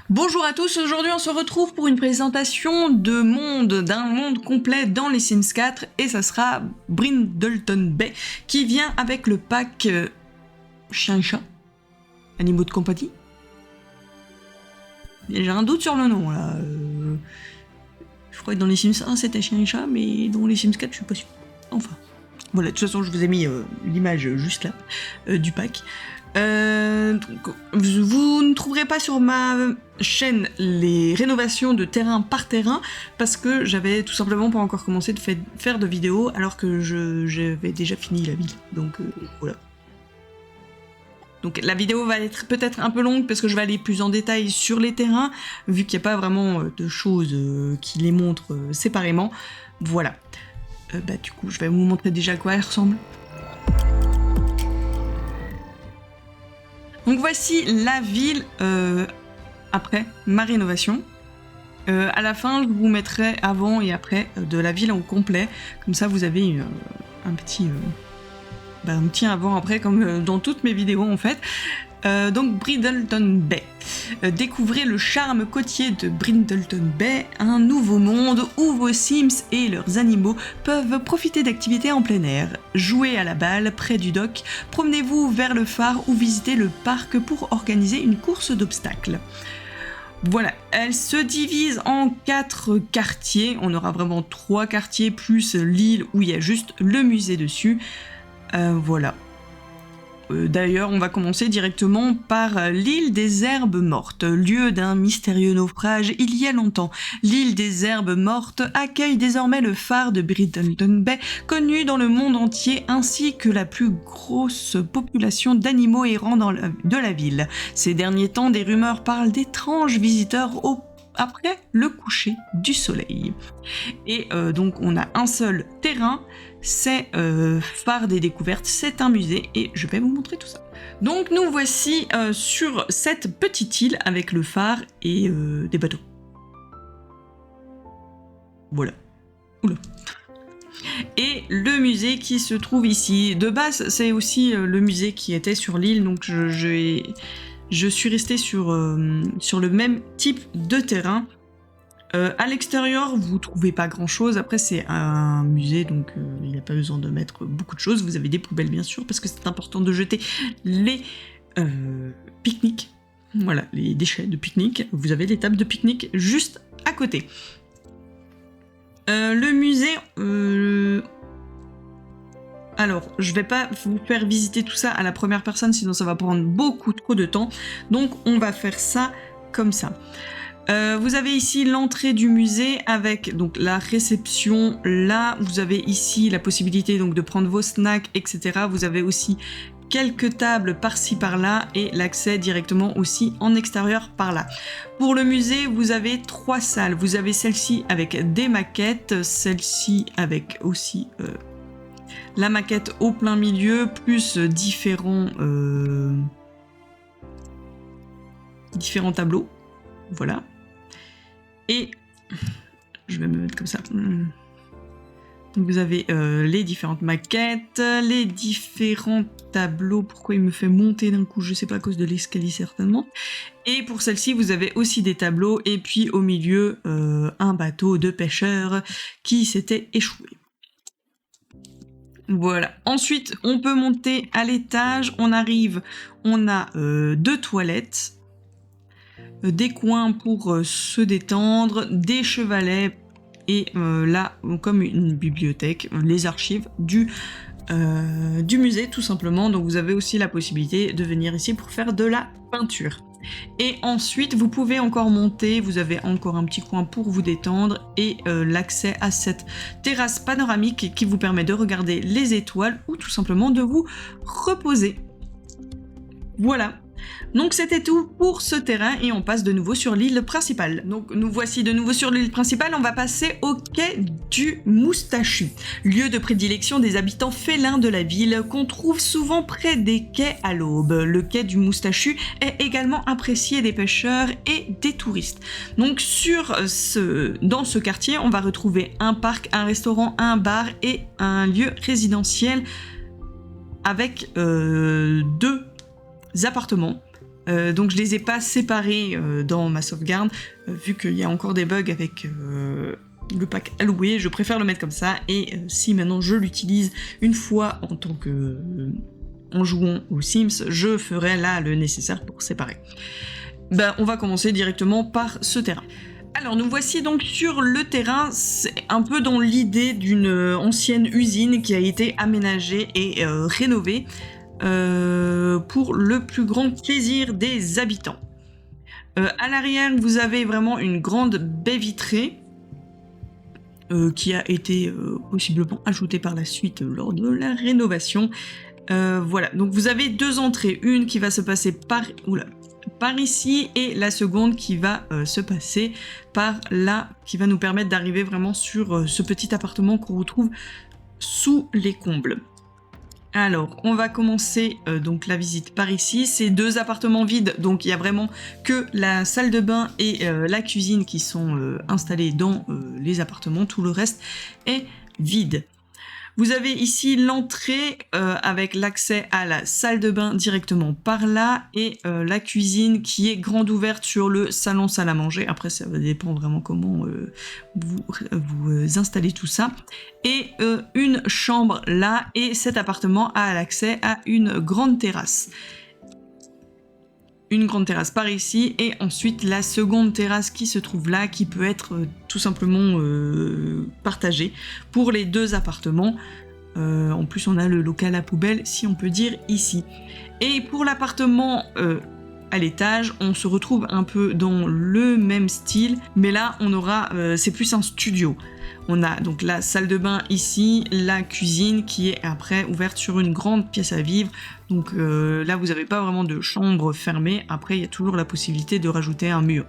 Bonjour à tous, aujourd'hui on se retrouve pour une présentation d'un monde complet dans les Sims 4 et ça sera Brindleton Bay qui vient avec le pack chien et chat, animaux de compagnie. J'ai un doute sur le nom là. Je crois que dans les Sims 1 c'était chien et chat, mais dans les Sims 4 je suis pas sûre. Enfin, voilà, de toute façon je vous ai mis l'image juste là du pack. Donc, vous ne trouverez pas sur ma chaîne les rénovations de terrain par terrain parce que j'avais tout simplement pas encore commencé de faire de vidéos alors que j'avais déjà fini la ville. Donc voilà. Donc la vidéo va être peut-être un peu longue parce que je vais aller plus en détail sur les terrains vu qu'il n'y a pas vraiment de choses qui les montrent séparément. Voilà. Du coup je vais vous montrer déjà à quoi elle ressemble. Donc voici la ville après ma rénovation. À la fin, je vous mettrai avant et après de la ville au complet. Comme ça, vous avez un petit avant-après, comme dans toutes mes vidéos en fait. Donc Brindleton Bay. Découvrez le charme côtier de Brindleton Bay, un nouveau monde où vos Sims et leurs animaux peuvent profiter d'activités en plein air. Jouez à la balle près du dock, promenez-vous vers le phare ou visitez le parc pour organiser une course d'obstacles. Voilà, elle se divise en 4 quartiers. On aura vraiment 3 quartiers plus l'île où il y a juste le musée dessus. Voilà. D'ailleurs, on va commencer directement par l'île des herbes mortes, lieu d'un mystérieux naufrage il y a longtemps. L'île des herbes mortes accueille désormais le phare de Brindleton Bay, connu dans le monde entier, ainsi que la plus grosse population d'animaux errants de la ville. Ces derniers temps, des rumeurs parlent d'étranges visiteurs après le coucher du soleil. Et donc on a un seul terrain, c'est phare des découvertes, c'est un musée et je vais vous montrer tout ça. Donc nous voici sur cette petite île avec le phare et des bateaux. Voilà. Oula. Et le musée qui se trouve ici. De base c'est aussi le musée qui était sur l'île, donc je suis restée sur le même type de terrain. À l'extérieur, vous trouvez pas grand chose. Après, c'est un musée, donc il n'y a pas besoin de mettre beaucoup de choses. Vous avez des poubelles, bien sûr, parce que c'est important de jeter les pique-niques. Voilà, les déchets de pique-nique. Vous avez les tables de pique-nique juste à côté. Le musée... Alors, je vais pas vous faire visiter tout ça à la première personne, sinon ça va prendre beaucoup trop de temps. Donc, on va faire ça comme ça. Vous avez ici l'entrée du musée avec donc la réception. Là, vous avez ici la possibilité donc de prendre vos snacks, etc. Vous avez aussi quelques tables par-ci par-là et l'accès directement aussi en extérieur par là. Pour le musée, vous avez 3 salles. Vous avez celle-ci avec des maquettes, celle-ci avec aussi la maquette au plein milieu, plus différents tableaux. Voilà. Et je vais me mettre comme ça. Donc vous avez les différentes maquettes, les différents tableaux. Pourquoi il me fait monter d'un coup? Je sais pas, à cause de l'escalier certainement. Et pour celle-ci, vous avez aussi des tableaux. Et puis au milieu, un bateau de pêcheurs qui s'était échoué. Voilà. Ensuite, on peut monter à l'étage. On arrive, on a 2 toilettes. Des coins pour se détendre, des chevalets et là, comme une bibliothèque, les archives du musée tout simplement. Donc vous avez aussi la possibilité de venir ici pour faire de la peinture. Et ensuite, vous pouvez encore monter, vous avez encore un petit coin pour vous détendre et l'accès à cette terrasse panoramique qui vous permet de regarder les étoiles ou tout simplement de vous reposer. Voilà. Donc c'était tout pour ce terrain et on passe de nouveau sur l'île principale. Donc nous voici de nouveau sur l'île principale, on va passer au quai du Moustachu, lieu de prédilection des habitants félins de la ville qu'on trouve souvent près des quais à l'aube. Le quai du Moustachu est également apprécié des pêcheurs et des touristes. Donc dans ce quartier, on va retrouver un parc, un restaurant, un bar et un lieu résidentiel avec 2 appartements Donc je les ai pas séparés dans ma sauvegarde, vu qu'il y a encore des bugs avec le pack alloué, je préfère le mettre comme ça, et si maintenant je l'utilise une fois en tant que... en jouant aux Sims, je ferai là le nécessaire pour séparer. On va commencer directement par ce terrain. Alors nous voici donc sur le terrain, c'est un peu dans l'idée d'une ancienne usine qui a été aménagée et rénovée pour le plus grand plaisir des habitants. À l'arrière, vous avez vraiment une grande baie vitrée qui a été possiblement ajoutée par la suite lors de la rénovation. Voilà, donc vous avez deux entrées, une qui va se passer par ici et la seconde qui va se passer par là, qui va nous permettre d'arriver vraiment sur ce petit appartement qu'on retrouve sous les combles. Alors, on va commencer donc la visite par ici. C'est deux appartements vides, donc il y a vraiment que la salle de bain et la cuisine qui sont installés dans les appartements. Tout le reste est vide. Vous avez ici l'entrée avec l'accès à la salle de bain directement par là et la cuisine qui est grande ouverte sur le salon salle à manger. Après ça va dépendre vraiment comment vous installez tout ça. Et une chambre là, et cet appartement a l'accès à une grande terrasse. Une grande terrasse par ici, et ensuite la seconde terrasse qui se trouve là, qui peut être tout simplement partagée pour les deux appartements. En plus on a le local à poubelle, si on peut dire, ici. Et pour l'appartement à l'étage, on se retrouve un peu dans le même style, mais là on aura, c'est plus un studio. On a donc la salle de bain ici, la cuisine qui est après ouverte sur une grande pièce à vivre. Donc là vous n'avez pas vraiment de chambre fermée. Après il y a toujours la possibilité de rajouter un mur.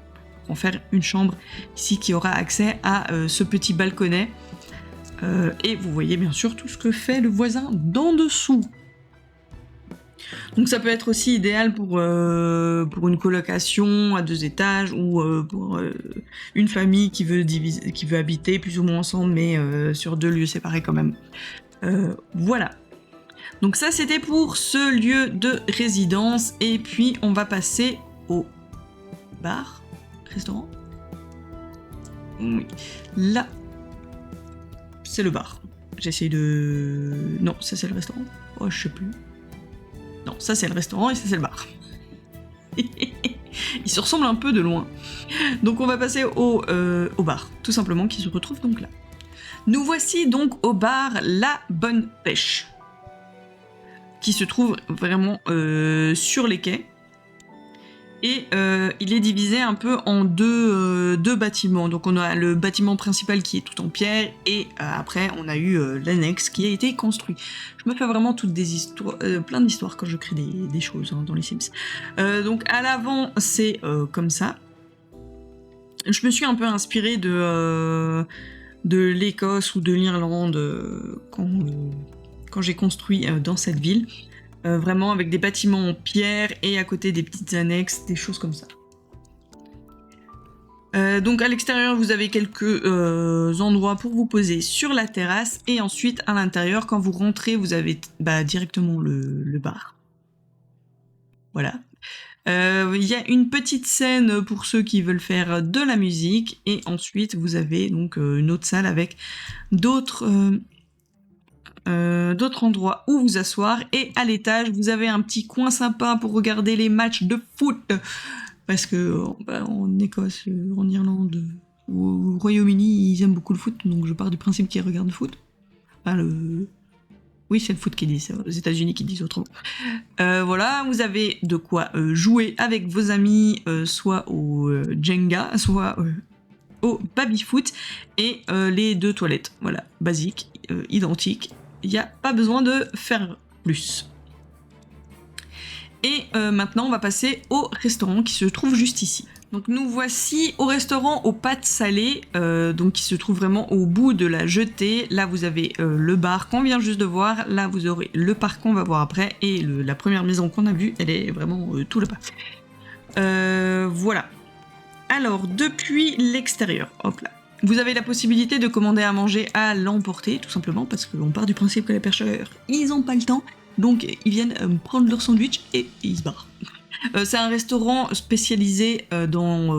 En faire une chambre ici qui aura accès à ce petit balconnet. Et vous voyez bien sûr tout ce que fait le voisin d'en dessous. Donc ça peut être aussi idéal pour une colocation à 2 étages ou pour une famille qui veut habiter plus ou moins ensemble, mais sur 2 lieux séparés quand même. Voilà. Donc ça c'était pour ce lieu de résidence, et puis on va passer au bar, restaurant. Oui. Là, c'est le bar. J'essaye de... Non, ça c'est le restaurant. Oh, je sais plus. Non, ça c'est le restaurant et ça c'est le bar. Ils se ressemblent un peu de loin. Donc on va passer au bar, tout simplement, qui se retrouve donc là. Nous voici donc au bar La Bonne Pêche, qui se trouve vraiment sur les quais. Et il est divisé un peu en deux bâtiments. Donc on a le bâtiment principal qui est tout en pierre, et après on a eu l'annexe qui a été construit. Je me fais vraiment toutes des histoires, plein d'histoires quand je crée des choses dans les Sims. Donc à l'avant c'est comme ça. Je me suis un peu inspirée de l'Écosse ou de l'Irlande quand j'ai construit dans cette ville. Vraiment avec des bâtiments en pierre et à côté des petites annexes, des choses comme ça. Donc à l'extérieur, vous avez quelques endroits pour vous poser sur la terrasse, et ensuite à l'intérieur, quand vous rentrez, vous avez directement le bar. Voilà. Il y a une petite scène pour ceux qui veulent faire de la musique, et ensuite vous avez donc une autre salle avec d'autres endroits où vous asseoir, et à l'étage vous avez un petit coin sympa pour regarder les matchs de foot, parce que en Écosse, en Irlande ou au Royaume-Uni ils aiment beaucoup le foot, donc je pars du principe qu'ils regardent le foot. Oui, c'est le foot qui dit ça, aux États-Unis qui disent autrement. Voilà, vous avez de quoi jouer avec vos amis, soit au Jenga, soit au baby-foot, et les 2 toilettes, voilà, basique, identique. Il n'y a pas besoin de faire plus. Et maintenant, on va passer au restaurant qui se trouve juste ici. Donc nous voici au restaurant aux pâtes salées, donc qui se trouve vraiment au bout de la jetée. Là, vous avez le bar qu'on vient juste de voir. Là, vous aurez le parc qu'on va voir après. Et la première maison qu'on a vue, elle est vraiment tout là-bas. Voilà. Alors, depuis l'extérieur, hop là. Vous avez la possibilité de commander à manger à l'emporter, tout simplement, parce qu'on part du principe que les pêcheurs, ils n'ont pas le temps, donc ils viennent prendre leur sandwich et ils se barrent. C'est un restaurant spécialisé dans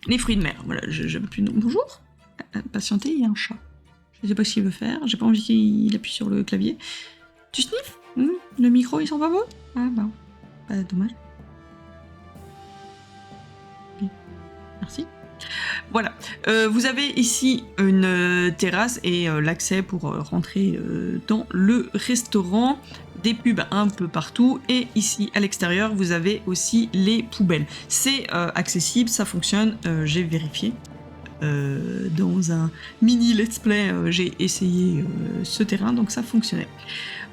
les fruits de mer. Voilà, j'aime plus le nom. Bonjour. Patientez, il y a un chat. Je sais pas ce qu'il veut faire. J'ai pas envie qu'il appuie sur le clavier. Tu sniffes? Le micro, ils sont pas beaux? Ah bah, dommage. Oui. Merci. Voilà, vous avez ici une terrasse et l'accès pour rentrer dans le restaurant, des pubs un peu partout, et ici à l'extérieur vous avez aussi les poubelles. C'est accessible, ça fonctionne, j'ai vérifié. Dans un mini let's play, j'ai essayé ce terrain, donc ça fonctionnait.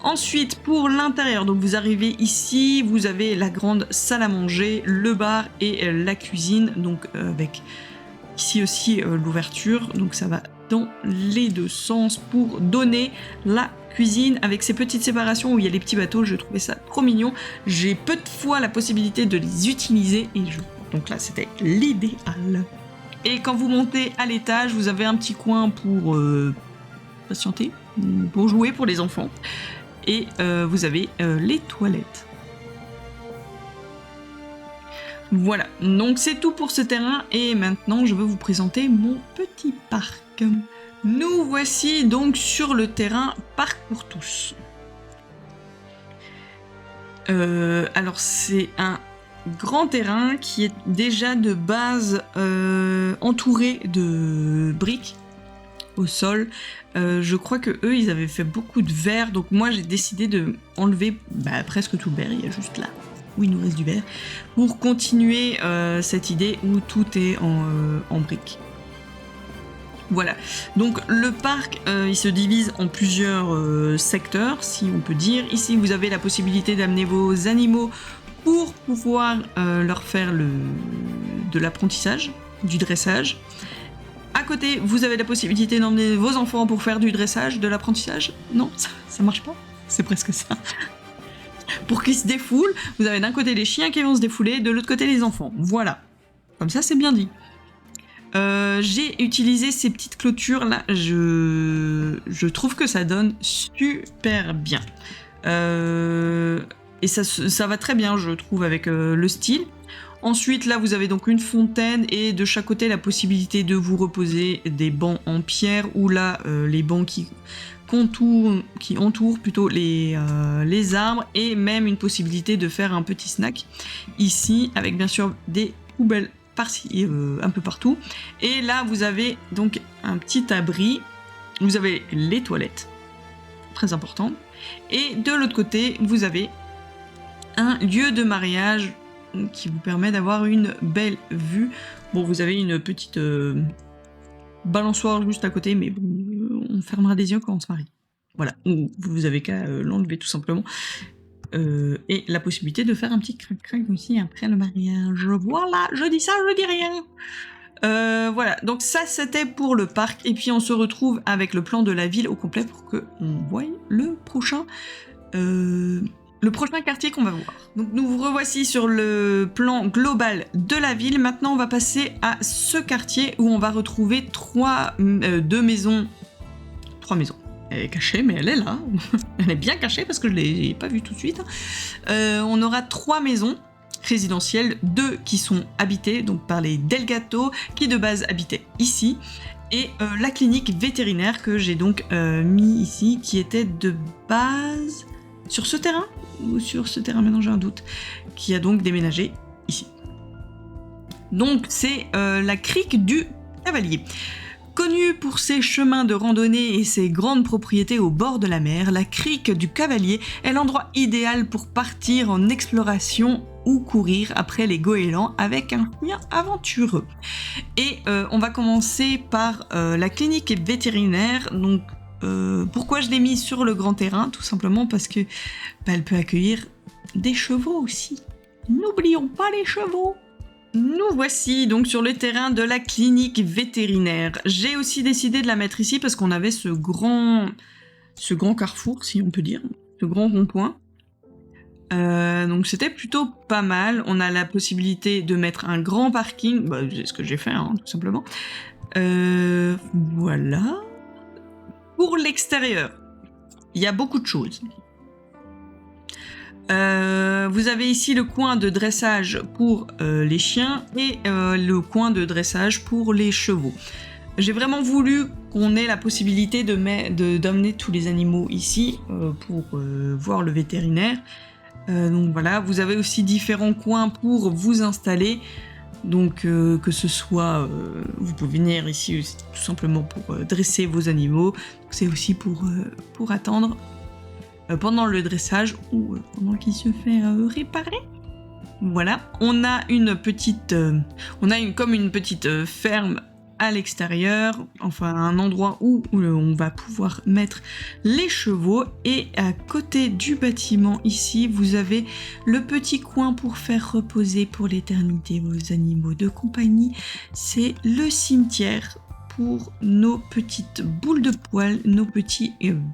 Ensuite, pour l'intérieur, donc vous arrivez ici, vous avez la grande salle à manger, le bar et la cuisine, donc avec ici aussi l'ouverture, donc ça va dans les deux sens pour donner la cuisine avec ces petites séparations où il y a les petits bateaux. Je trouvais ça trop mignon. J'ai peu de fois la possibilité de les utiliser et donc là c'était l'idéal. Et quand vous montez à l'étage, vous avez un petit coin pour patienter, pour jouer pour les enfants, et vous avez les toilettes. Voilà, donc c'est tout pour ce terrain et maintenant je vais vous présenter mon petit parc. Nous voici donc sur le terrain Parc pour tous. Alors c'est un grand terrain qui est déjà de base entouré de briques au sol. Je crois que eux ils avaient fait beaucoup de verre, donc moi j'ai décidé de enlever presque tout le verre, il y a juste là où il nous reste du verre, pour continuer cette idée où tout est en briques. Voilà, donc le parc il se divise en plusieurs secteurs, si on peut dire. Ici vous avez la possibilité d'amener vos animaux pour pouvoir leur faire de l'apprentissage, du dressage. À côté, vous avez la possibilité d'emmener vos enfants pour faire du dressage, de l'apprentissage. Non, ça marche pas. C'est presque ça. Pour qu'ils se défoulent, vous avez d'un côté les chiens qui vont se défouler, de l'autre côté les enfants. Voilà. Comme ça, c'est bien dit. J'ai utilisé ces petites clôtures là. Je trouve que ça donne super bien. Et ça va très bien, je trouve, avec le style. Ensuite, là, vous avez donc une fontaine et de chaque côté, la possibilité de vous reposer des bancs en pierre ou là, les bancs qui entourent plutôt les arbres et même une possibilité de faire un petit snack ici avec bien sûr des poubelles par-ci, un peu partout. Et là, vous avez donc un petit abri. Vous avez les toilettes, très important. Et de l'autre côté, vous avez un lieu de mariage qui vous permet d'avoir une belle vue. Bon, vous avez une petite balançoire juste à côté, mais bon, on fermera des yeux quand on se marie. Voilà, vous avez qu'à l'enlever tout simplement. Et la possibilité de faire un petit crac-crac aussi après le mariage. Voilà, je dis ça, je dis rien. Voilà, donc ça c'était pour le parc. Et puis on se retrouve avec le plan de la ville au complet pour qu'on voie le prochain quartier qu'on va voir. Donc nous vous revoici sur le plan global de la ville. Maintenant on va passer à ce quartier où on va retrouver trois maisons. Elle est cachée, mais elle est là. Elle est bien cachée parce que je ne l'ai pas vue tout de suite. On aura 3 maisons résidentielles, 2 qui sont habitées donc par les Delgato, qui de base habitaient ici, et la clinique vétérinaire que j'ai donc mis ici, qui était de base sur ce terrain, ou sur ce terrain, maintenant j'ai un doute, qui a donc déménagé ici. Donc c'est la crique du Cavalier. Connue pour ses chemins de randonnée et ses grandes propriétés au bord de la mer, la crique du Cavalier est l'endroit idéal pour partir en exploration ou courir après les goélands avec un chien aventureux. Et on va commencer par la clinique vétérinaire. Donc, pourquoi je l'ai mis sur le grand terrain? Tout simplement parce que elle peut accueillir des chevaux aussi. N'oublions pas les chevaux. Nous voici donc sur le terrain de la clinique vétérinaire. J'ai aussi décidé de la mettre ici parce qu'on avait ce grand carrefour, si on peut dire, ce grand rond-point. Donc c'était plutôt pas mal. On a la possibilité de mettre un grand parking, c'est ce que j'ai fait, tout simplement. Voilà. Pour l'extérieur, il y a beaucoup de choses. Vous avez ici le coin de dressage pour les chiens et le coin de dressage pour les chevaux. J'ai vraiment voulu qu'on ait la possibilité d'emmener tous les animaux ici pour voir le vétérinaire. Donc voilà, vous avez aussi différents coins pour vous installer. Donc que ce soit, vous pouvez venir ici aussi, tout simplement pour dresser vos animaux. C'est aussi pour attendre pendant le dressage ou pendant qu'il se fait réparer. Voilà, on a une petite, comme une petite ferme à l'extérieur, enfin un endroit où on va pouvoir mettre les chevaux, et à côté du bâtiment ici vous avez le petit coin pour faire reposer pour l'éternité vos animaux de compagnie. C'est le cimetière pour nos petites boules de poils, nos petits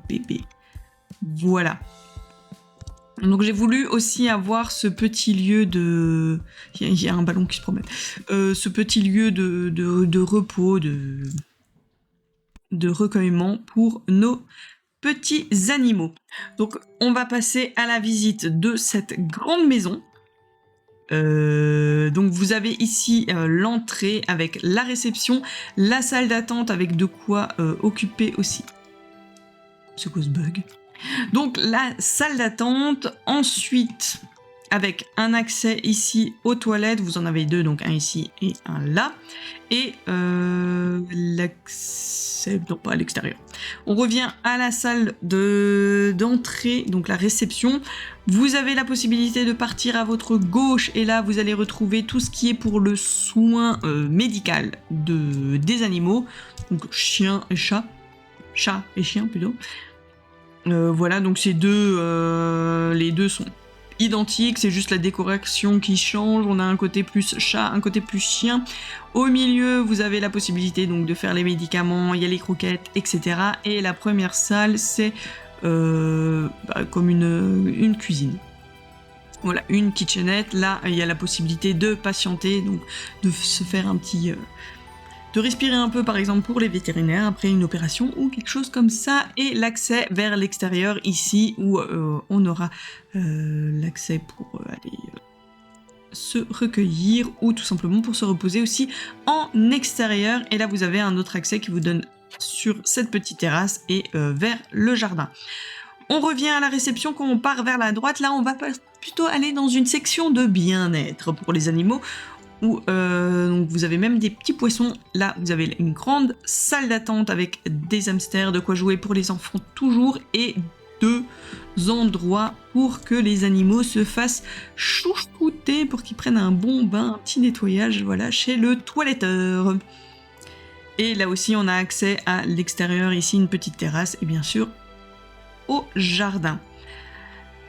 bébés. Voilà. Donc j'ai voulu aussi avoir ce petit lieu de... Il y a un ballon qui se promène. Ce petit lieu de repos, de recueillement pour nos petits animaux. Donc on va passer à la visite de cette grande maison. Donc vous avez ici l'entrée avec la réception, la salle d'attente avec de quoi occuper aussi. C'est quoi ce bug ? Donc la salle d'attente, ensuite avec un accès ici aux toilettes, vous en avez deux, donc un ici et un là, et l'accès, non pas à l'extérieur. On revient à la salle d'entrée, donc la réception. Vous avez la possibilité de partir à votre gauche, et là vous allez retrouver tout ce qui est pour le soin médical des animaux, donc chiens et chats et chiens plutôt. Voilà, donc ces deux, les deux sont identiques, c'est juste la décoration qui change. On a un côté plus chat, un côté plus chien. Au milieu, vous avez la possibilité donc de faire les médicaments, il y a les croquettes, etc. Et la première salle, c'est comme une cuisine. Voilà, une kitchenette. Là, il y a la possibilité de patienter, donc de se faire un petit... de respirer un peu par exemple pour les vétérinaires après une opération ou quelque chose comme ça, et l'accès vers l'extérieur ici où on aura l'accès pour aller se recueillir ou tout simplement pour se reposer aussi en extérieur. Et là vous avez un autre accès qui vous donne sur cette petite terrasse et vers le jardin. On revient à la réception. Quand on part vers la droite, là on va plutôt aller dans une section de bien-être pour les animaux, où donc vous avez même des petits poissons. Là vous avez une grande salle d'attente avec des hamsters, de quoi jouer pour les enfants toujours, et deux endroits pour que les animaux se fassent chouchouter, pour qu'ils prennent un bon bain, un petit nettoyage, voilà, chez le toiletteur. Et là aussi on a accès à l'extérieur, ici une petite terrasse, et bien sûr au jardin.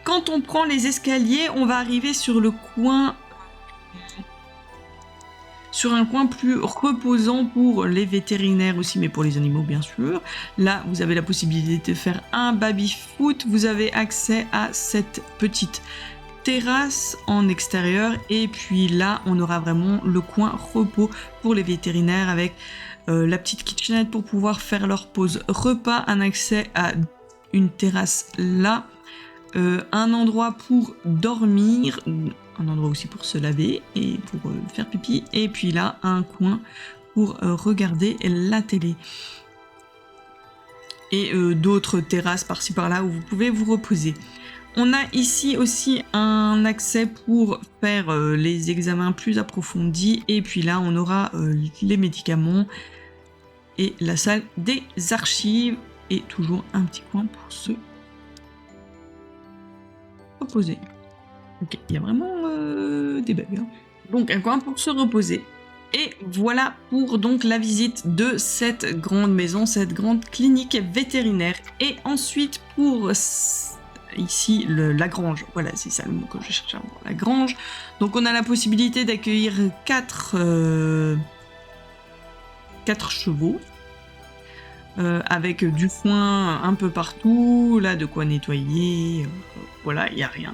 Quand on prend les escaliers, on va arriver sur le coin, sur un coin plus reposant pour les vétérinaires aussi, mais pour les animaux bien sûr. Là, vous avez la possibilité de faire un baby-foot. Vous avez accès à cette petite terrasse en extérieur. Et puis là, on aura vraiment le coin repos pour les vétérinaires avec la petite kitchenette pour pouvoir faire leur pause repas, un accès à une terrasse là, un endroit pour dormir, un endroit aussi pour se laver et pour faire pipi, et puis là un coin pour regarder la télé, et d'autres terrasses par-ci par-là où vous pouvez vous reposer. On a ici aussi un accès pour faire les examens plus approfondis, et puis là on aura les médicaments et la salle des archives, et toujours un petit coin pour se reposer. Ok, il y a vraiment des bugs. Hein. Donc un coin pour se reposer. Et voilà pour donc la visite de cette grande maison, cette grande clinique vétérinaire. Et ensuite pour ici la grange, voilà c'est ça le mot que je cherchais, la grange. Donc on a la possibilité d'accueillir 4 chevaux. Avec du foin un peu partout, là de quoi nettoyer, voilà, il n'y a rien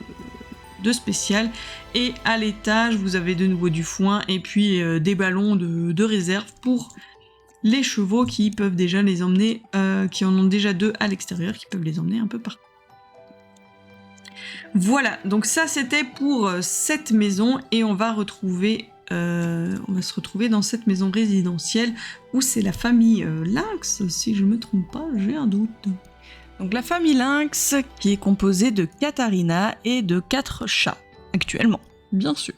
de spécial. Et à l'étage, vous avez de nouveau du foin et puis des ballons de réserve pour les chevaux qui peuvent déjà les emmener, qui en ont déjà 2 à l'extérieur, qui peuvent les emmener un peu partout. Voilà, donc ça c'était pour cette maison et on va se retrouver dans cette maison résidentielle où c'est la famille Lynx, si je me trompe pas, j'ai un doute. Donc la famille Lynx qui est composée de Katharina et de 4 chats, actuellement, bien sûr.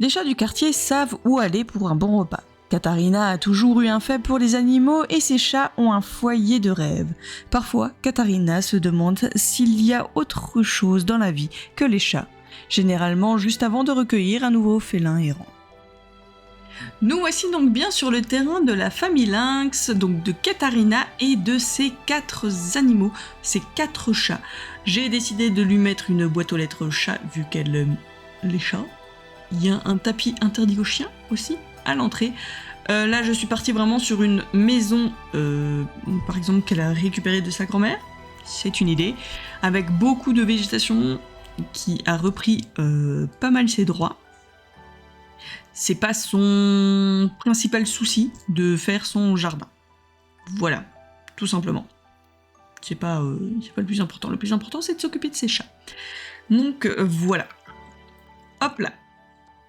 Les chats du quartier savent où aller pour un bon repas. Katharina a toujours eu un faible pour les animaux et ses chats ont un foyer de rêve. Parfois, Katharina se demande s'il y a autre chose dans la vie que les chats, généralement juste avant de recueillir un nouveau félin errant. Nous voici donc bien sur le terrain de la famille Lynx, donc de Katharina et de ses 4 animaux, ses 4 chats. J'ai décidé de lui mettre une boîte aux lettres chat vu qu'elle aime les chats. Il y a un tapis interdit aux chiens aussi à l'entrée. Là, je suis partie vraiment sur une maison, par exemple, qu'elle a récupérée de sa grand-mère. C'est une idée. Avec beaucoup de végétation qui a repris pas mal ses droits. C'est pas son principal souci de faire son jardin. Voilà, tout simplement. C'est pas le plus important. Le plus important, c'est de s'occuper de ses chats. Donc, voilà. Hop là.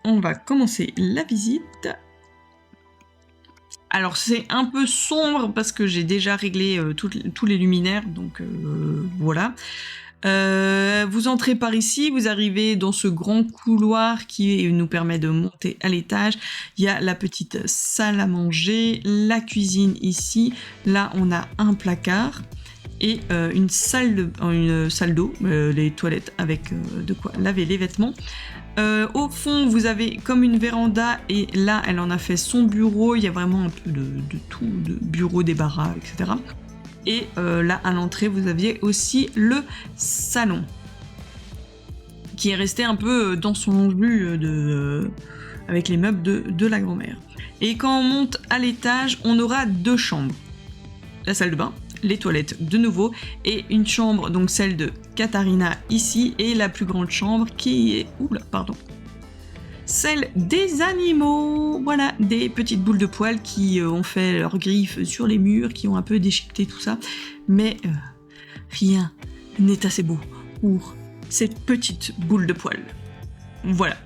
On va commencer la visite. Alors c'est un peu sombre parce que j'ai déjà réglé tous les luminaires, donc voilà. Vous entrez par ici, vous arrivez dans ce grand couloir qui nous permet de monter à l'étage. Il y a la petite salle à manger, la cuisine ici. Là on a un placard et une salle d'eau, les toilettes avec de quoi laver les vêtements. Au fond, vous avez comme une véranda et là, elle en a fait son bureau. Il y a vraiment un peu de tout, de bureau, débarras, etc. Et là, à l'entrée, vous aviez aussi le salon qui est resté un peu dans son jus avec les meubles de la grand-mère. Et quand on monte à l'étage, on aura 2 chambres. La salle de bain, les toilettes de nouveau, et une chambre, donc celle de Katharina ici, et la plus grande chambre qui est... celle des animaux. Voilà, des petites boules de poils qui ont fait leurs griffes sur les murs, qui ont un peu déchiqueté tout ça, mais rien n'est assez beau pour cette petite boule de poils. Voilà.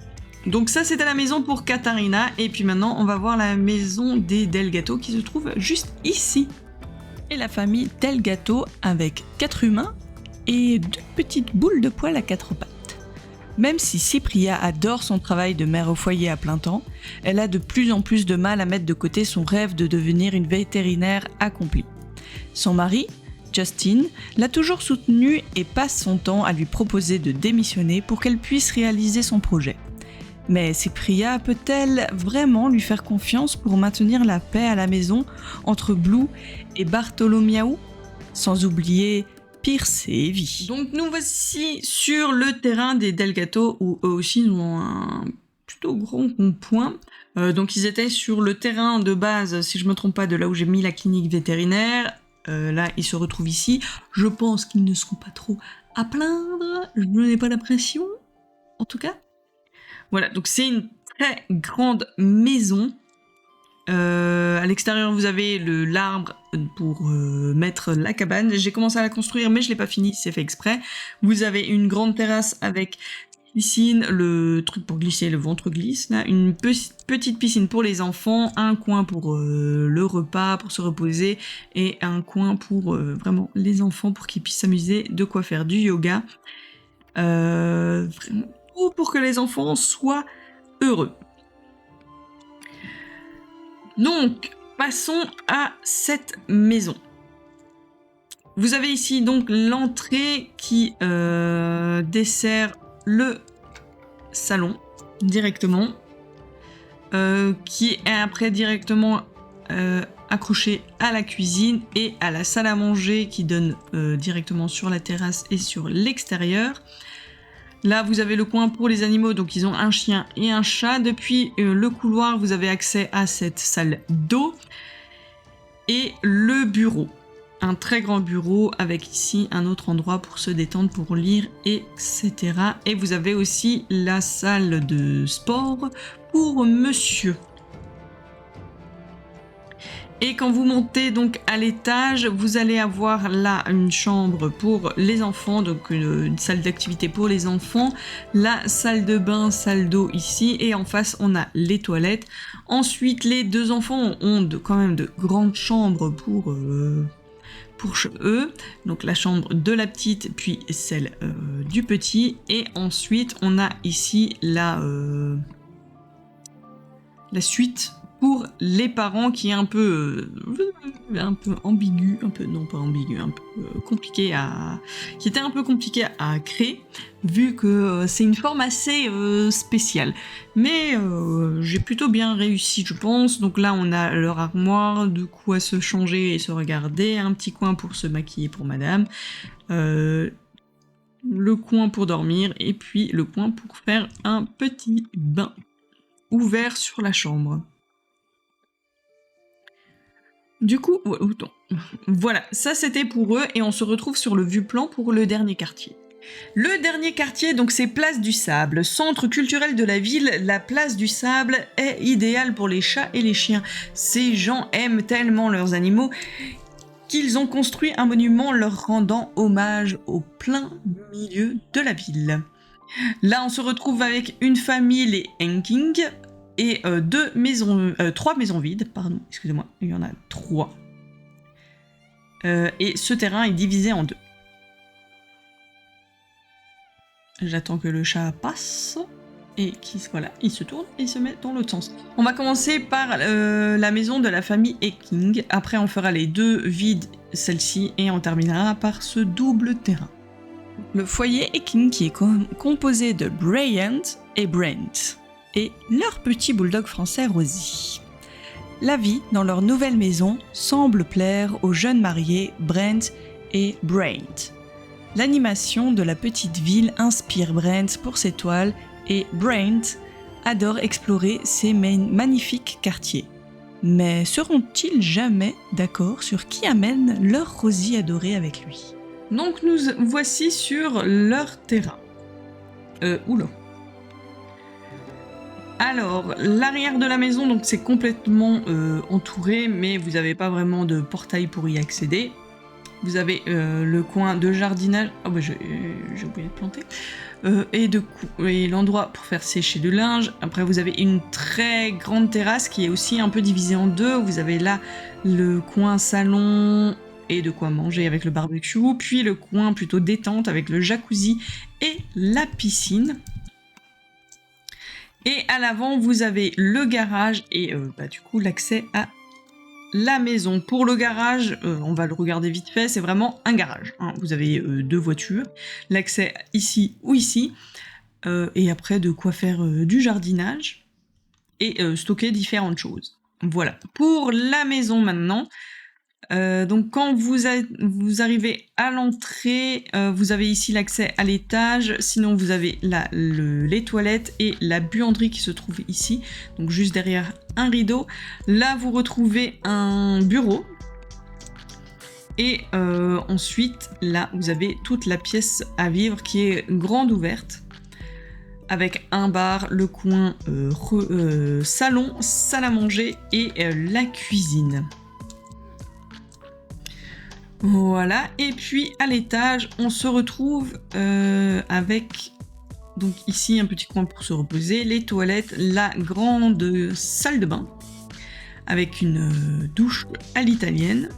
Donc ça c'était la maison pour Katharina, et puis maintenant on va voir la maison des Delgato qui se trouve juste ici. Et la famille Delgato avec 4 humains et 2 petites boules de poils à 4 pattes. Même si Cypria adore son travail de mère au foyer à plein temps, elle a de plus en plus de mal à mettre de côté son rêve de devenir une vétérinaire accomplie. Son mari, Justin, l'a toujours soutenue et passe son temps à lui proposer de démissionner pour qu'elle puisse réaliser son projet. Mais Cypria peut-elle vraiment lui faire confiance pour maintenir la paix à la maison entre Blue et Bartholomew, sans oublier Pierce et Evie. Donc nous voici sur le terrain des Delgato où eux aussi ils ont un plutôt grand point. Donc ils étaient sur le terrain de base, si je me trompe pas, de là où j'ai mis la clinique vétérinaire. Là ils se retrouvent ici. Je pense qu'ils ne seront pas trop à plaindre, je n'ai pas l'impression, en tout cas. Voilà, donc c'est une très grande maison. À l'extérieur, vous avez l'arbre pour mettre la cabane. J'ai commencé à la construire, mais je l'ai pas fini, c'est fait exprès. Vous avez une grande terrasse avec piscine, le truc pour glisser, le ventre glisse, là, une petite piscine pour les enfants, un coin pour le repas, pour se reposer, et un coin pour vraiment les enfants, pour qu'ils puissent s'amuser, de quoi faire du yoga. Vraiment, pour que les enfants soient heureux. Donc, passons à cette maison. Vous avez ici donc l'entrée qui dessert le salon directement, qui est après directement accroché à la cuisine et à la salle à manger qui donne directement sur la terrasse et sur l'extérieur. Là, vous avez le coin pour les animaux, donc ils ont un chien et un chat. Depuis le couloir, vous avez accès à cette salle d'eau et le bureau. Un très grand bureau avec ici un autre endroit pour se détendre, pour lire, etc. Et vous avez aussi la salle de sport pour monsieur. Et quand vous montez donc à l'étage, vous allez avoir là une chambre pour les enfants, donc une salle d'activité pour les enfants, la salle de bain, salle d'eau ici, et en face on a les toilettes. Ensuite, les deux enfants ont quand même de grandes chambres pour eux, donc la chambre de la petite, puis celle du petit, et ensuite on a ici la suite pour les parents qui est un peu ambigu, qui était un peu compliqué à créer, vu que c'est une forme assez spéciale. Mais j'ai plutôt bien réussi, je pense. Donc là, on a leur armoire, de quoi se changer et se regarder, un petit coin pour se maquiller pour madame, le coin pour dormir, et puis le coin pour faire un petit bain ouvert sur la chambre. Du coup, voilà, ça c'était pour eux, et on se retrouve sur le vue-plan pour le dernier quartier. Le dernier quartier, donc c'est Place du Sable, centre culturel de la ville. La Place du Sable est idéale pour les chats et les chiens. Ces gens aiment tellement leurs animaux qu'ils ont construit un monument leur rendant hommage au plein milieu de la ville. Là, on se retrouve avec une famille, les Henking, et trois maisons vides, pardon, excusez-moi, il y en a 3. Et ce terrain est divisé en 2. J'attends que le chat passe, et voilà, il se tourne et se met dans l'autre sens. On va commencer par la maison de la famille Henking, après on fera les 2 vides, celle-ci, et on terminera par ce double terrain. Le foyer Henking qui est composé de Bryant et Brent, et leur petit bulldog français Rosie. La vie dans leur nouvelle maison semble plaire aux jeunes mariés Brent et Brent. L'animation de la petite ville inspire Brent pour ses toiles et Brent adore explorer ces magnifiques quartiers. Mais seront-ils jamais d'accord sur qui amène leur Rosie adorée avec lui ? Donc nous voici sur leur terrain. Oula. Alors, l'arrière de la maison, donc c'est complètement entouré, mais vous n'avez pas vraiment de portail pour y accéder. Vous avez le coin de jardinage, j'ai oublié de planter, et l'endroit pour faire sécher du linge. Après, vous avez une très grande terrasse qui est aussi un peu divisée en 2. Vous avez là le coin salon et de quoi manger avec le barbecue, puis le coin plutôt détente avec le jacuzzi et la piscine. Et à l'avant, vous avez le garage et du coup l'accès à la maison. Pour le garage, on va le regarder vite fait, c'est vraiment un garage. Hein. Vous avez 2 voitures, l'accès ici ou ici, et après de quoi faire du jardinage et stocker différentes choses. Voilà. Pour la maison maintenant, donc quand vous arrivez à l'entrée, vous avez ici l'accès à l'étage, sinon vous avez les toilettes et la buanderie qui se trouve ici, donc juste derrière un rideau. Là vous retrouvez un bureau, et ensuite là vous avez toute la pièce à vivre qui est grande ouverte, avec un bar, le coin salon, salle à manger et la cuisine. Voilà, et puis à l'étage, on se retrouve avec donc ici un petit coin pour se reposer, les toilettes, la grande salle de bain avec une douche à l'italienne,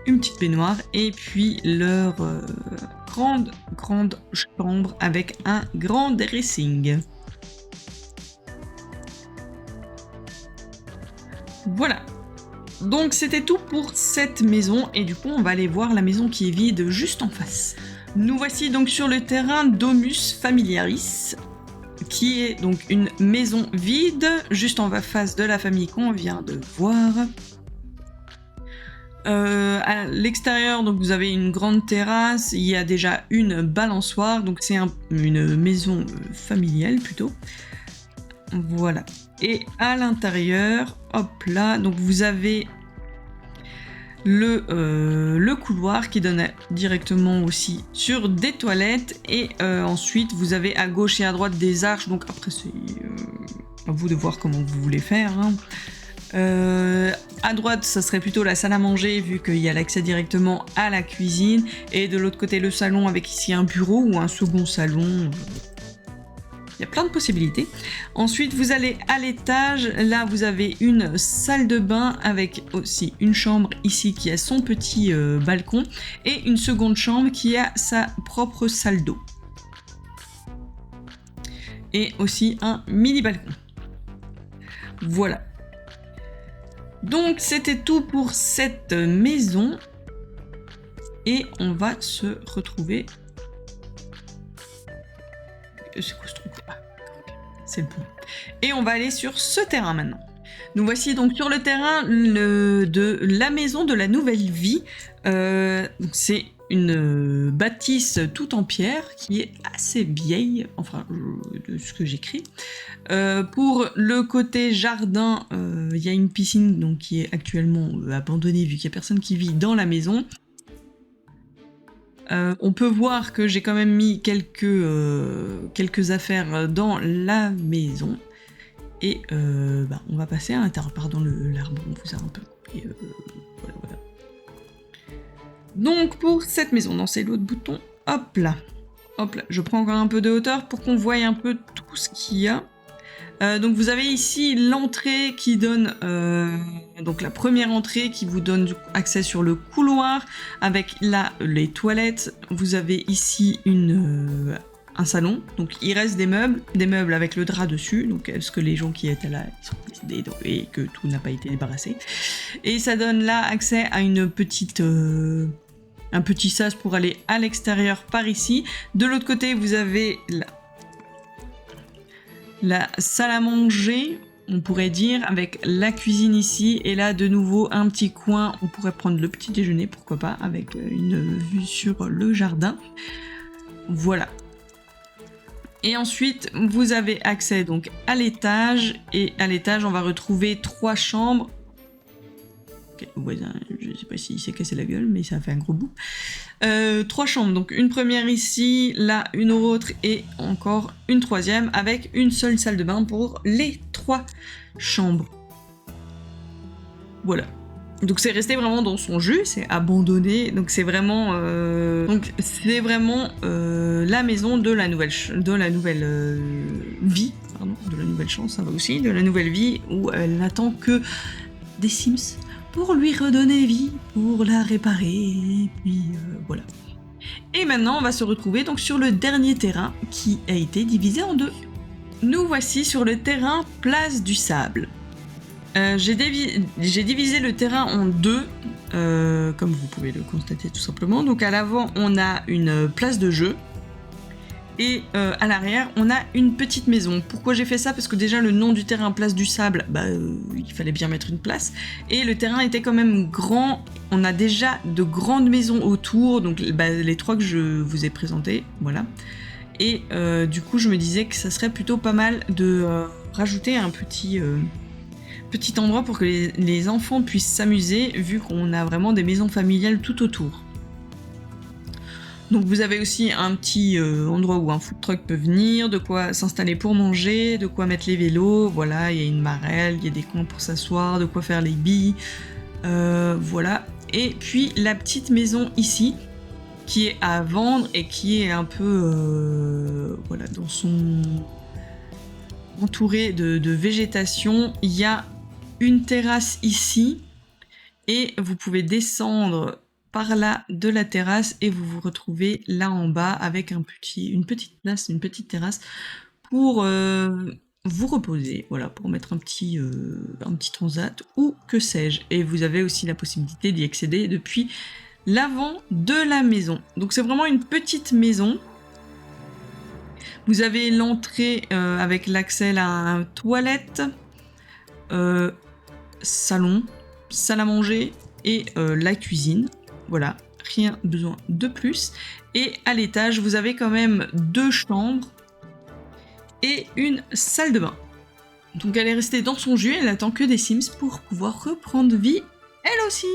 une petite baignoire et puis leur grande chambre avec un grand dressing. Voilà. Donc c'était tout pour cette maison et du coup on va aller voir la maison qui est vide juste en face. Nous voici donc sur le terrain Domus Familiaris, qui est donc une maison vide juste en face de la famille qu'on vient de voir. À l'extérieur, donc vous avez une grande terrasse, il y a déjà une balançoire, donc c'est une maison familiale plutôt. Voilà. Et à l'intérieur, hop là, donc vous avez le couloir qui donne directement aussi sur des toilettes, et ensuite vous avez à gauche et à droite des arches, donc après c'est à vous de voir comment vous voulez faire, hein. À droite, ça serait plutôt la salle à manger, vu qu'il y a l'accès directement à la cuisine. Et de l'autre côté, le salon, avec ici un bureau ou un second salon. Il y a plein de possibilités. Ensuite, vous allez à l'étage. Là, vous avez une salle de bain avec aussi une chambre ici qui a son petit balcon. Et une seconde chambre qui a sa propre salle d'eau. Et aussi un mini balcon. Voilà. Donc c'était tout pour cette maison. Et on va se retrouver... C'est quoi ce truc? Ah, c'est le bon. Et on va aller sur ce terrain maintenant. Nous voici donc sur le terrain de la maison de la nouvelle vie. C'est une bâtisse toute en pierre qui est assez vieille, enfin de ce que j'écris. Pour le côté jardin, il y a une piscine donc, qui est actuellement abandonnée vu qu'il n'y a personne qui vit dans la maison. On peut voir que j'ai quand même mis quelques affaires dans la maison. Et on va passer à l'intérieur. Pardon, l'arbre, on vous a un peu coupé. Voilà. Donc pour cette maison, non, c'est l'autre bouton. Hop là, je prends encore un peu de hauteur pour qu'on voie un peu tout ce qu'il y a. Donc vous avez ici l'entrée qui donne, donc la première entrée qui vous donne du coup, accès sur le couloir avec là les toilettes. Vous avez ici un salon, donc il reste des meubles avec le drap dessus, donc est-ce que les gens qui étaient là ils sont décédés et que tout n'a pas été débarrassé. Et ça donne là accès à une petite... un petit sas pour aller à l'extérieur par ici. De l'autre côté, vous avez la salle à manger, on pourrait dire, avec la cuisine ici. Et là, de nouveau, un petit coin, on pourrait prendre le petit déjeuner, pourquoi pas, avec une vue sur le jardin. Voilà. Et ensuite, vous avez accès donc à l'étage. Et à l'étage, on va retrouver 3 chambres. Okay, le voisin, je ne sais pas s'il s'est cassé la gueule, mais ça a fait un gros bout. 3 chambres, donc une première ici, là une autre et encore une troisième avec une seule salle de bain pour les 3 chambres. Voilà. Donc c'est resté vraiment dans son jus, c'est abandonné, donc c'est vraiment, la maison de la nouvelle vie, pardon, de la nouvelle chance, ça va aussi, de la nouvelle vie où elle n'attend que des Sims pour lui redonner vie, pour la réparer, et puis voilà. Et maintenant, on va se retrouver donc sur le dernier terrain qui a été divisé en 2. Nous voici sur le terrain Place du Sable. J'ai divisé le terrain en 2, comme vous pouvez le constater tout simplement. Donc à l'avant, on a une place de jeu. Et à l'arrière, on a une petite maison. Pourquoi j'ai fait ça? Parce que déjà, le nom du terrain Place du Sable, il fallait bien mettre une place. Et le terrain était quand même grand. On a déjà de grandes maisons autour, donc les 3 que je vous ai présentées, voilà. Et du coup, je me disais que ça serait plutôt pas mal de rajouter un petit endroit pour que les enfants puissent s'amuser, vu qu'on a vraiment des maisons familiales tout autour. Donc vous avez aussi un petit endroit où un food truck peut venir, de quoi s'installer pour manger, de quoi mettre les vélos, voilà, il y a une marelle, il y a des coins pour s'asseoir, de quoi faire les billes, voilà. Et puis la petite maison ici, qui est à vendre et qui est un peu, voilà, dans son... entourée de végétation. Il y a une terrasse ici, et vous pouvez descendre par là de la terrasse et vous vous retrouvez là en bas avec une petite place, une petite terrasse pour vous reposer, voilà, pour mettre un petit transat ou que sais-je. Et vous avez aussi la possibilité d'y accéder depuis l'avant de la maison. Donc c'est vraiment une petite maison. Vous avez l'entrée avec l'accès à la toilette, salon, salle à manger et la cuisine. Voilà, rien besoin de plus. Et à l'étage, vous avez quand même 2 chambres et une salle de bain. Donc elle est restée dans son jus, elle attend que des Sims pour pouvoir reprendre vie, elle aussi.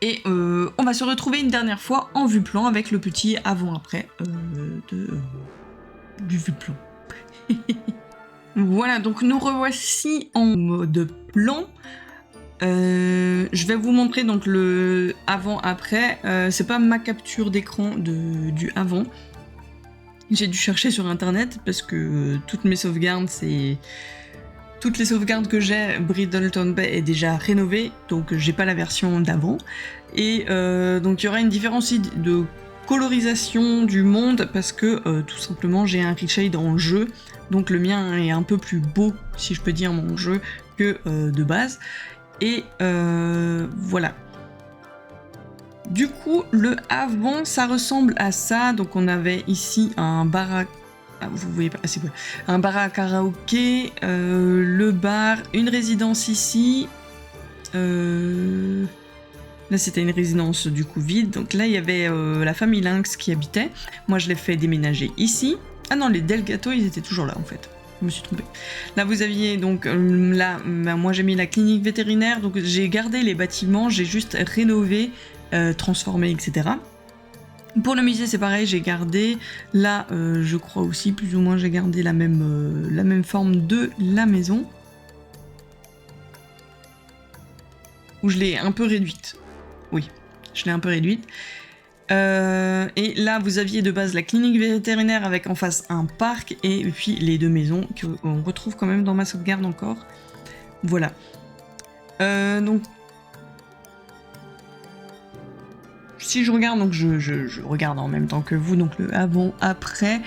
Et on va se retrouver une dernière fois en vue plan avec le petit avant-après du vue plan. Voilà, donc nous revoici en mode plan. Je vais vous montrer donc le avant-après. C'est pas ma capture d'écran du avant. J'ai dû chercher sur internet parce que toutes mes sauvegardes, toutes les sauvegardes que j'ai, Bridleton Bay est déjà rénovée, donc j'ai pas la version d'avant. Et donc il y aura une différence de colorisation du monde parce que tout simplement j'ai un reshade en jeu, donc le mien est un peu plus beau, si je peux dire, mon jeu, que de base. Et voilà. Du coup, le avant, ça ressemble à ça. Donc on avait ici un bar à... vous voyez pas, c'est quoi, un bar à karaoké, le bar, une résidence ici. Là, c'était une résidence du coup vide. Donc là, il y avait la famille Lynx qui habitait. Moi, je l'ai fait déménager ici. Ah non, les Delgato, ils étaient toujours là en fait. Je me suis trompée. Là, vous aviez donc là, moi j'ai mis la clinique vétérinaire. Donc j'ai gardé les bâtiments, j'ai juste rénové, transformé, etc. Pour le musée, c'est pareil, j'ai gardé. Là, je crois aussi, plus ou moins, j'ai gardé la même forme de la maison. Où je l'ai un peu réduite. Oui, je l'ai un peu réduite. Et là, vous aviez de base la clinique vétérinaire avec en face un parc et puis les deux maisons qu'on retrouve quand même dans ma sauvegarde encore. Voilà. Donc, si je regarde, donc je regarde en même temps que vous, donc le avant-après.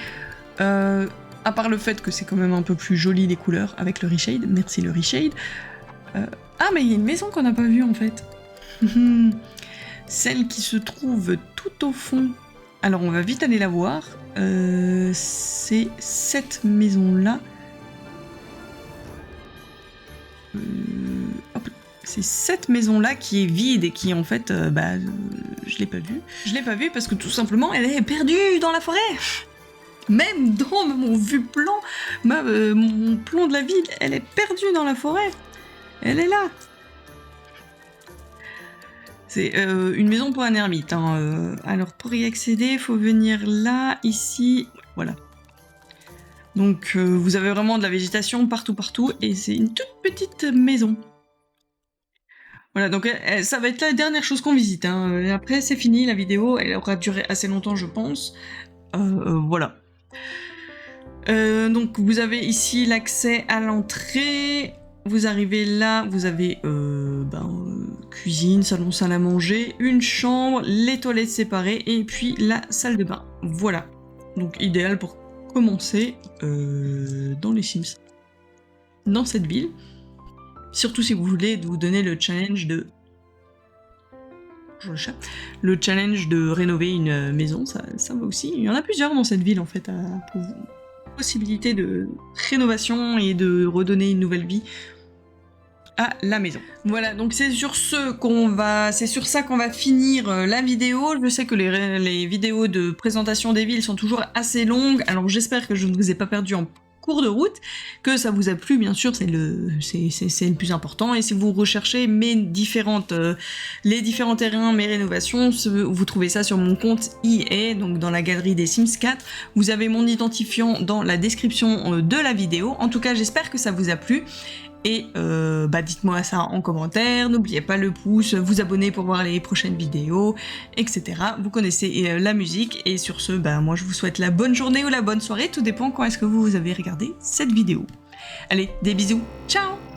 À part le fait que c'est quand même un peu plus joli les couleurs avec le reshade. Merci le reshade. Ah, mais il y a une maison qu'on n'a pas vue en fait. Celle qui se trouve tout au fond. Alors on va vite aller la voir. C'est cette maison-là. C'est cette maison-là qui est vide et qui en fait, je l'ai pas vue. Je l'ai pas vue parce que tout simplement elle est perdue dans la forêt. Même dans mon vue-plan, mon plan de la ville, elle est perdue dans la forêt. Elle est là. C'est une maison pour un ermite. Hein. Alors pour y accéder, il faut venir là, ici, voilà. Donc vous avez vraiment de la végétation partout, et c'est une toute petite maison. Voilà, donc ça va être la dernière chose qu'on visite. Hein. Après c'est fini, la vidéo, elle aura duré assez longtemps je pense. Voilà. Donc vous avez ici l'accès à l'entrée. Vous arrivez là, vous avez cuisine, salon, salle à manger, une chambre, les toilettes séparées et puis la salle de bain. Voilà. Donc idéal pour commencer dans les Sims. Dans cette ville. Surtout si vous voulez vous donner le challenge de... Le challenge de rénover une maison, ça va aussi. Il y en a plusieurs dans cette ville en fait, pour vous. Possibilité de rénovation et de redonner une nouvelle vie à la maison. Voilà, donc c'est sur ça qu'on va finir la vidéo. Je sais que les vidéos de présentation des villes sont toujours assez longues, alors j'espère que je ne vous ai pas perdu en cours de route, que ça vous a plu, bien sûr, c'est le plus important. Et si vous recherchez les différents terrains, mes rénovations, vous trouvez ça sur mon compte EA, donc dans la galerie des Sims 4. Vous avez mon identifiant dans la description de la vidéo. En tout cas, j'espère que ça vous a plu. Et dites-moi ça en commentaire, n'oubliez pas le pouce, vous abonner pour voir les prochaines vidéos, etc. Vous connaissez la musique, et sur ce, moi je vous souhaite la bonne journée ou la bonne soirée, tout dépend quand est-ce que vous avez regardé cette vidéo. Allez, des bisous, ciao!